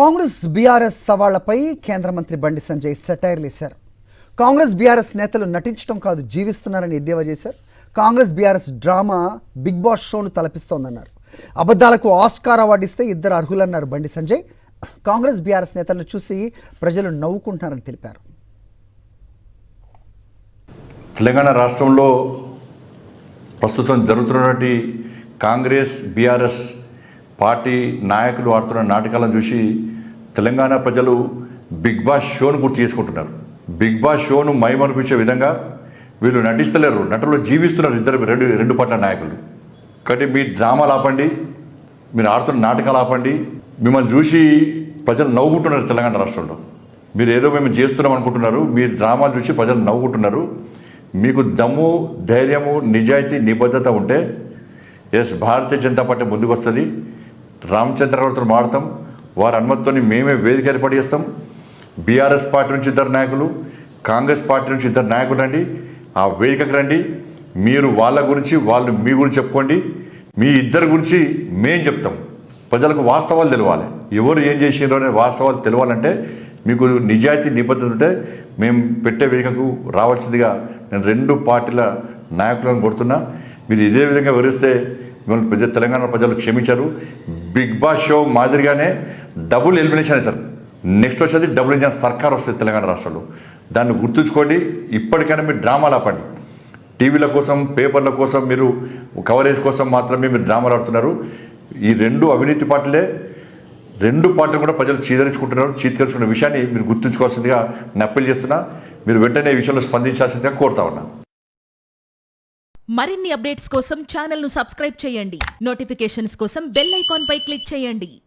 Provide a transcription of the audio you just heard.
Congress BRS సవాళ్లపై కేంద్ర మంత్రి బండి సంజయ్ సెటైర్లు వేశారు. కాంగ్రెస్ బీఆర్ఎస్ నేతలు నటించడం కాదు జీవిస్తున్నారని ఎద్దేవా చేశారు. Congress BRS drama Bigg Boss షోను తలపిస్తోందన్నారు. అబద్ధాలకు ఆస్కార్ అవార్డు ఇస్తే ఇద్దరు అర్హులన్నారు బండి సంజయ్. కాంగ్రెస్ బీఆర్ఎస్ నేతలను చూసి ప్రజలు నవ్వుకుంటున్నారని తెలిపారు. తెలంగాణ రాష్ట్రంలో ప్రస్తుతం జరుగుతున్నటువంటి కాంగ్రెస్ బీఆర్ఎస్ పార్టీ నాయకులు ఆడుతున్న నాటకాలను చూసి తెలంగాణ ప్రజలు బిగ్ బాస్ షోను గుర్తు చేసుకుంటున్నారు. బిగ్ బాస్ షోను మైమరిపించే విధంగా వీళ్ళు నటిస్తలేరు, నటులు జీవిస్తున్నారు రెండు పార్టీల నాయకులు. కాబట్టి మీ డ్రామాలు ఆపండి, మీరు ఆడుతున్న నాటకాలు ఆపండి. మిమ్మల్ని చూసి ప్రజలు నవ్వుకుంటున్నారు. తెలంగాణ రాష్ట్రంలో మీరు ఏదో మేము చేస్తున్నాం అనుకుంటున్నారు, మీ డ్రామాలు చూసి ప్రజలు నవ్వుకుంటున్నారు. మీకు దమ్ము, ధైర్యము, నిజాయితీ, నిబద్ధత ఉంటే భారతీయ జనతా పార్టీ ముందుకు వస్తుంది. రామచంద్రరావుతో మాడతాం, వారి అనుమతితో మేమే వేదిక ఏర్పాటు చేస్తాం. బీఆర్ఎస్ పార్టీ నుంచి ఇద్దరు నాయకులు, కాంగ్రెస్ పార్టీ నుంచి ఇద్దరు నాయకులు రండి, ఆ వేదికకు రండి. మీరు వాళ్ళ గురించి, వాళ్ళు మీ గురించి చెప్పుకోండి. మీ ఇద్దరి గురించి మేం చెప్తాం. ప్రజలకు వాస్తవాలు తెలవాలి, ఎవరు ఏం చేసిండ్రో అనే వాస్తవాలు తెలవాలంటే మీకు నిజాయితీ, నిబద్ధత ఉంటే మేము పెట్టే వేదికకు రావాల్సిందిగా నేను రెండు పార్టీల నాయకులను కోరుతున్నా. మీరు ఇదే విధంగా వివరిస్తే మిమ్మల్ని తెలంగాణ ప్రజలు క్షమించారు. బిగ్ బాస్ షో మాదిరిగానే డబుల్ ఎలిమినేషన్ అవుతారు. నెక్స్ట్ వచ్చేది డబుల్ ఇంజన్ సర్కార్ వస్తుంది తెలంగాణ రాష్ట్రంలో. దాన్ని గుర్తుంచుకోండి. ఇప్పటికైనా మీరు డ్రామాలు ఆపండి. టీవీల కోసం, పేపర్ల కోసం, మీరు కవరేజ్ కోసం మాత్రమే మీరు డ్రామాలు ఆడుతున్నారు. ఈ రెండు అవినీతి పార్టీలే. రెండు పార్టీలు కూడా ప్రజలు చీతరించుకున్న విషయాన్ని మీరు గుర్తుంచుకోవాల్సిందిగా నేను అప్పీల్ చేస్తున్నా. మీరు వెంటనే ఈ విషయంలో స్పందించాల్సిందిగా కోరుతా ఉన్నా. మరిన్ని అప్డేట్స్ కోసం ఛానల్ ను సబ్స్క్రైబ్ చేయండి. నోటిఫికేషన్స్ కోసం బెల్ ఐకాన్ పై క్లిక్ చేయండి.